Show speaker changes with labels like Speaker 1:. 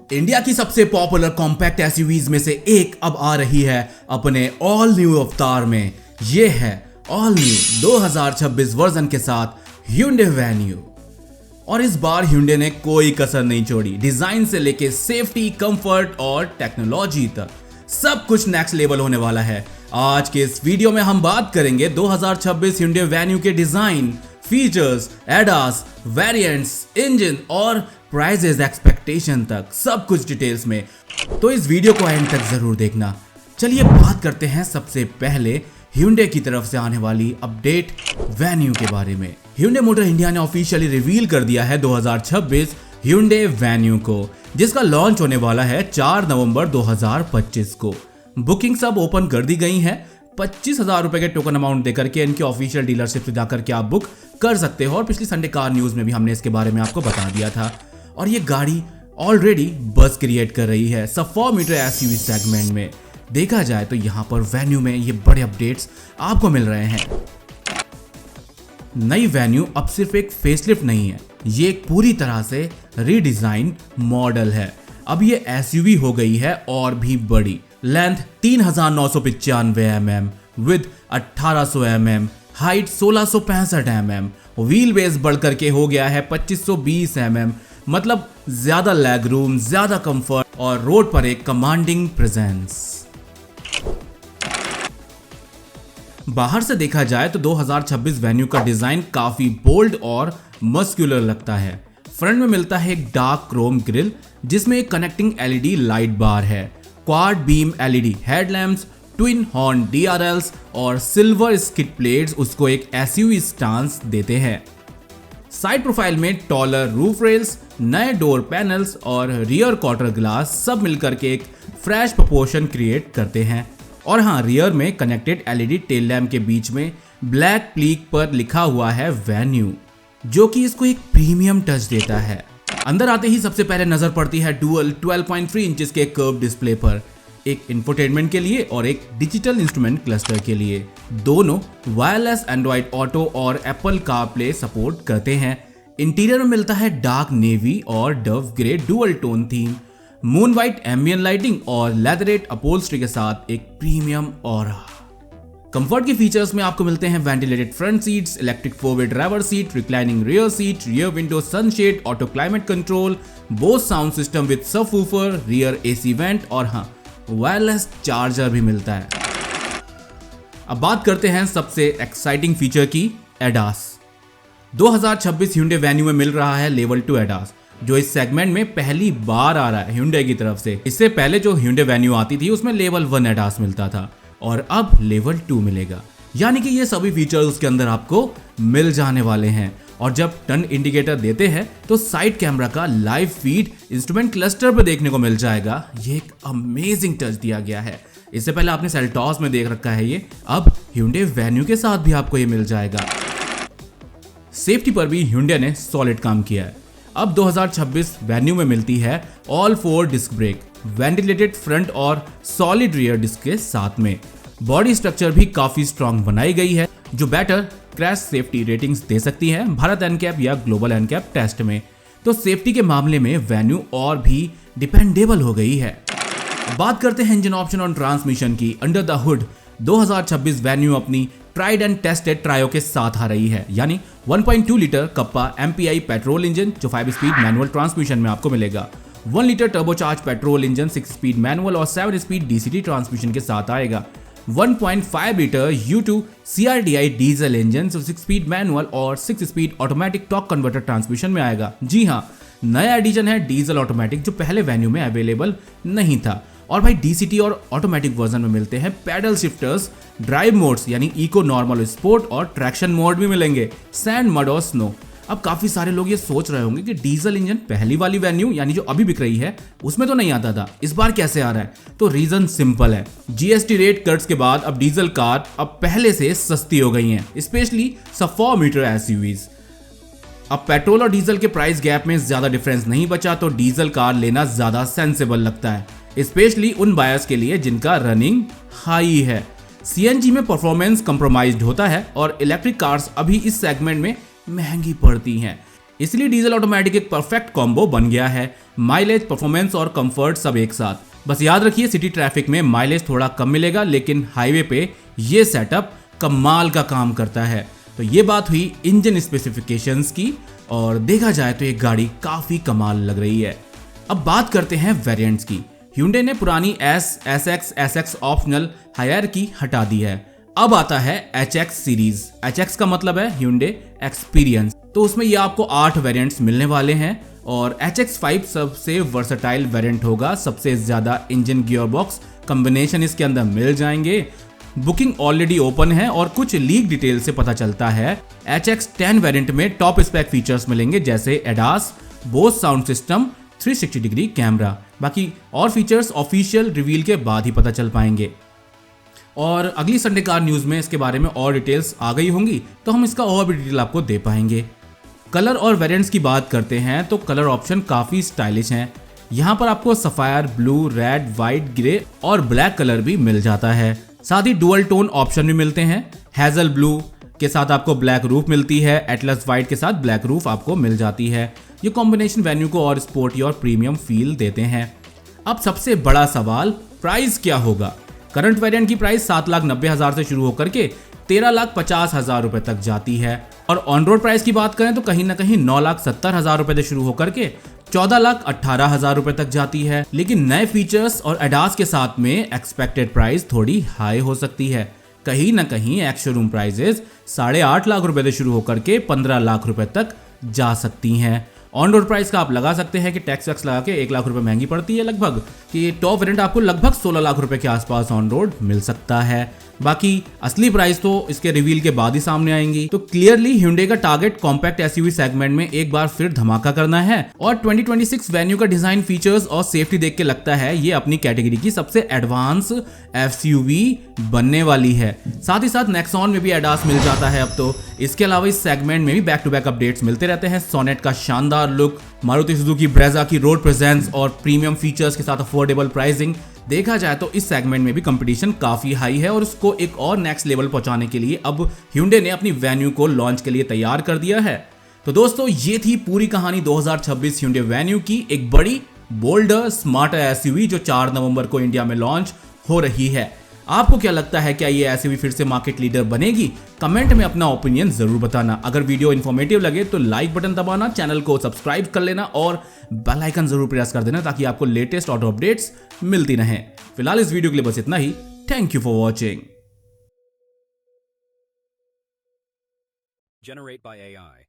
Speaker 1: India की सबसे popular compact SUVs में से एक अब आ रही है अपने ऑल न्यू अवतार में। ये है ऑल न्यू 2026 वर्जन के साथ Hyundai Venue। और इस बार Hyundai ने कोई कसर नहीं छोड़ी। डिजाइन से लेके सेफ्टी, कंफर्ट और टेक्नोलॉजी तक सब कुछ नेक्स्ट लेवल होने वाला है। आज के इस वीडियो में हम बात करेंगे 2026 Hyundai Venue के design, features, ADAS, variants, engine और प्राइजेस एक्सपेक्टेशन तक सब कुछ डिटेल्स में। तो इस वीडियो को एंड तक जरूर देखना। चलिए बात करते हैं सबसे पहले Hyundai की तरफ से आने वाली अपडेट Venue के बारे में। Hyundai मोटर इंडिया ने ऑफिशियली रिवील कर दिया है 2026 Hyundai Venue को, जिसका लॉन्च होने वाला है 4 नवंबर 2025 को। बुकिंग सब ओपन कर दी गई है। 25,000 रुपए के टोकन अमाउंट देकर के इनके ऑफिशियल डीलरशिप से जाकर के आप बुक कर सकते हो। और पिछली संडे कार न्यूज में भी हमने इसके बारे में आपको बता दिया था। और ये गाड़ी ऑलरेडी बस क्रिएट कर रही है सब 4 मीटर एसयूवी सेगमेंट में। देखा जाए तो यहाँ पर Venue में ये बड़े अपडेट्स आपको मिल रहे हैं। नई Venue अब सिर्फ एक फेसलिफ्ट नहीं है, ये एक पूरी तरह से रीडिजाइन मॉडल है। अब ये एसयूवी हो गई है और भी बड़ी। Length 3995 mm, with 1800 mm, height 1665 mm, wheel base बढ़कर के हो गया है 2520 mm। मतलब ज्यादा लेग रूम, ज्यादा कंफर्ट और रोड पर एक कमांडिंग प्रेजेंस। बाहर से देखा जाए तो 2026 Venue का डिजाइन काफी बोल्ड और मस्कुलर लगता है। फ्रंट में मिलता है एक डार्क क्रोम ग्रिल जिसमें एक कनेक्टिंग एलईडी लाइट बार है, quad beam LED headlamps, twin horn DRLs और सिल्वर स्किड प्लेट्स उसको एक एसयूवी स्टांस देते हैं। साइड प्रोफाइल में टॉलर रूफ रेल्स, नए डोर पैनल्स और रियर क्वार्टर ग्लास सब मिलकर के एक फ्रेश प्रोपोर्शन क्रिएट करते हैं। और हाँ, रियर में कनेक्टेड एलईडी टेल लैम्प के बीच में ब्लैक प्लीक पर लिखा हुआ है Venue, जो कि इसको एक प्रीमियम टच देता है। अंदर आते ही सबसे पहले नजर पड़ती है डुअल 12.3 इंचेस के कर्व डिस्प्ले पर, एक इंफोटेनमेंट के लिए और एक डिजिटल इंस्ट्रूमेंट क्लस्टर के लिए। दोनों वायरलेस एंड्रॉइड ऑटो और एप्पल कारप्ले सपोर्ट करते हैं। इंटीरियर में मिलता है डार्क नेवी और dove grey dual tone theme, moon white ambient lighting और लेदरेट अपहोल्स्ट्री के साथ एक प्रीमियम ऑरा। कंफर्ट के फीचर्स में आपको मिलते हैं वेंटिलेटेड फ्रंट सीट्स, इलेक्ट्रिक 4-वे driver seat, reclining rear seat, rear window sunshade, auto climate control, Bose sound system with subwoofer, rear AC vent और हाँ, वायरलेस चार्जर भी मिलता है। अब बात करते हैं सबसे एक्साइटिंग फीचर की, एडास। 2026 Hyundai Venue में मिल रहा है लेवल 2 एडास, जो इस सेगमेंट में पहली बार आ रहा है Hyundai की तरफ से। इससे पहले जो Hyundai Venue आती थी उसमें लेवल 1 एडास मिलता था और अब लेवल 2 मिलेगा। यानी कि ये सभी फीचर्स उसके अंदर आपको मिल जाने वाले हैं। और जब टर्न इंडिकेटर देते हैं तो साइड कैमरा का लाइव फीड इंस्ट्रूमेंट क्लस्टर पे देखने को मिल जाएगा। ये एक अमेजिंग टच दिया गया है। इससे पहले आपने सेल्टॉस में देख रखा है, ये अब Hyundai Venue के साथ भी आपको ये मिल जाएगा। सेफ्टी पर भी Hyundai ने सॉलिड काम किया है। अब 2026 Venue में मिलती है all 4 disc brake, ventilated front और सॉलिड रियर डिस्क के साथ में। बॉडी स्ट्रक्चर भी काफी स्ट्रांग बनाई गई है, जो बेटर क्रैश सेफ्टी रेटिंग्स दे सकती है भारत एनकैप या ग्लोबल एनकैप टेस्ट में। तो सेफ्टी के मामले में Venue और भी डिपेंडेबल हो गई है। बात करते हैं इंजन ऑप्शन और ट्रांसमिशन की। अंडर द हुड 2026 Venue अपनी ट्राइड एंड टेस्टेड ट्रायो के साथ आ रही है, यानी 1.2 litre kappa MPI petrol engine जो 5 स्पीड मैनुअल ट्रांसमिशन में आपको मिलेगा, 1 litre turbocharge petrol engine 6 speed manual और 7 स्पीड DCT ट्रांसमिशन के साथ आएगा, 1.5 litre U2 CRDI diesel engine 6 speed manual और 6 speed automatic torque converter transmission में आएगा। जी हाँ, नया एडिशन है डीजल ऑटोमेटिक, जो पहले Venue में अवेलेबल नहीं था। और भाई DCT और ऑटोमेटिक वर्जन में मिलते हैं पैडल शिफ्टर्स, ड्राइव मोड्स यानी इको, नॉर्मल, स्पोर्ट और ट्रैक्शन मोड भी मिलेंगे, सैंड, मड और स्नो। अब काफी सारे लोग ये सोच रहे होंगे कि डीजल इंजन पहली वाली Venue यानी जो अभी बिक रही है उसमें तो नहीं आता था, इस बार कैसे आ रहा है? तो रीजन सिंपल है, GST रेट कट्स के बाद अब डीजल कार अब पहले से सस्ती हो गई हैं, स्पेशली सब 4 मीटर एसयूवीज। अब पेट्रोल और डीजल के प्राइस गैप में ज्यादा डिफरेंस नहीं बचा, तो डीजल कार लेना ज्यादा सेंसेबल लगता है, स्पेशली उन बायर्स के लिए जिनका रनिंग हाई है। CNG में परफॉर्मेंस कंप्रोमाइज्ड होता है और इलेक्ट्रिक कार्स अभी इस सेगमेंट में महंगी पड़ती हैं। इसलिए डीजल ऑटोमेटिक एक परफेक्ट कॉम्बो बन गया है। माइलेज, परफॉर्मेंस और कंफर्ट सब एक साथ। बस याद रखिए सिटी ट्रैफिक में माइलेज थोड़ा कम मिलेगा, लेकिन हाईवे पे ये सेटअप कमाल का काम करता है। तो ये बात हुई इंजन स्पेसिफिकेशंस की, और देखा जाए तो ये गाड़ी काफी कमाल लग रही है। अब बात करते हैं वेरिएंट्स की। Hyundai ने पुरानी S, SX, SX optional hierarchy हटा दी है। अब आता है HX सीरीज। HX का मतलब है Hyundai एक्सपीरियंस। तो उसमें ये आपको 8 वेरिएंट्स मिलने वाले हैं, और HX5 सबसे वर्सेटाइल वेरिएंट होगा। सबसे ज्यादा इंजन गियरबॉक्स कॉम्बिनेशन इसके अंदर मिल जाएंगे। बुकिंग ऑलरेडी ओपन है और कुछ लीक डिटेल से पता चलता है HX10 वेरिएंट में टॉप स्पेक फीचर्स मिलेंगे, जैसे ADAS, Bose sound system, 360 degree camera. बाकी और फीचर्स ऑफिशियल रिवील के बाद ही पता चल पाएंगे। और अगली संडे कार न्यूज में इसके बारे में और डिटेल्स आ गई होंगी, तो हम इसका और भी डिटेल आपको दे पाएंगे। कलर और वेरिएंट्स की बात करते हैं तो कलर ऑप्शन काफी स्टाइलिश हैं। यहाँ पर आपको sapphire blue, red, white, grey और ब्लैक कलर भी मिल जाता है। साथ ही डुअल टोन ऑप्शन भी मिलते हैं। हेजल ब्लू के साथ आपको ब्लैक रूफ मिलती है, एटलस व्हाइट के साथ ब्लैक रूफ आपको मिल जाती है। ये कॉम्बिनेशन वेन्यू को और स्पोर्टी और प्रीमियम फील देते हैं। अब सबसे बड़ा सवाल, प्राइस क्या होगा। करंट वेरिएंट की प्राइस 7,90,000 से शुरू होकर के 13,50,000 रुपए तक जाती है, और ऑन रोड प्राइस की बात करें तो कहीं ना कहीं 9,70,000 रुपए से शुरू होकर के 14,18,000 रुपए तक जाती है। लेकिन नए फीचर्स और एडास के साथ में एक्सपेक्टेड प्राइस थोड़ी हाई हो सकती है। कहीं ना कहीं एक्स शोरूम प्राइजेस 8.5 लाख रुपए से शुरू होकर के 15 लाख रुपए तक जा सकती हैं। ऑन रोड प्राइस का आप लगा सकते हैं कि टैक्स वैक्स लगा के 1 लाख रुपए महंगी पड़ती है लगभग, कि टॉप वेरिएंट आपको लगभग 16 लाख रुपए के आसपास ऑन रोड मिल सकता है। बाकी असली प्राइस तो इसके रिवील के बाद ही सामने आएंगी। तो क्लियरली Hyundai का टारगेट कॉम्पैक्ट एसयूवी सेगमेंट में एक बार फिर धमाका करना है, और 2026 वेन्यू का डिजाइन, फीचर्स और सेफ्टी देख के लगता है ये अपनी कैटेगरी की सबसे एडवांस एसयूवी बनने वाली है। साथ ही साथ नेक्सॉन में भी एडास मिल जाता है अब तो। इसके अलावा इस सेगमेंट में भी बैक टू बैक अपडेट्स मिलते रहते हैं। सोनेट का शानदार लुक, मारुति सुजुकी ब्रेजा की रोड प्रेजेंस और प्रीमियम फीचर्स के साथ अफोर्डेबल प्राइसिंग। देखा जाए तो इस सेगमेंट में भी कंपटीशन काफी हाई है, और उसको एक और नेक्स्ट लेवल पहुंचाने के लिए अब Hyundai ने अपनी वेन्यू को लॉन्च के लिए तैयार कर दिया है। तो दोस्तों ये थी पूरी कहानी 2026 Hyundai वेन्यू की, एक बड़ी, बोल्डर, स्मार्टर एसयूवी जो 4 नवंबर को इंडिया में लॉन्च हो रही है। आपको क्या लगता है, क्या ये एसयूवी फिर से मार्केट लीडर बनेगी? कमेंट में अपना ओपिनियन जरूर बताना। अगर वीडियो इन्फॉर्मेटिव लगे तो लाइक बटन दबाना, चैनल को सब्सक्राइब कर लेना और बेल आइकन जरूर प्रेस कर देना, ताकि आपको लेटेस्ट ऑटो अपडेट्स मिलती रहें। फिलहाल इस वीडियो के लिए बस इतना ही। Thank you for watching.
Speaker 2: Generate by AI.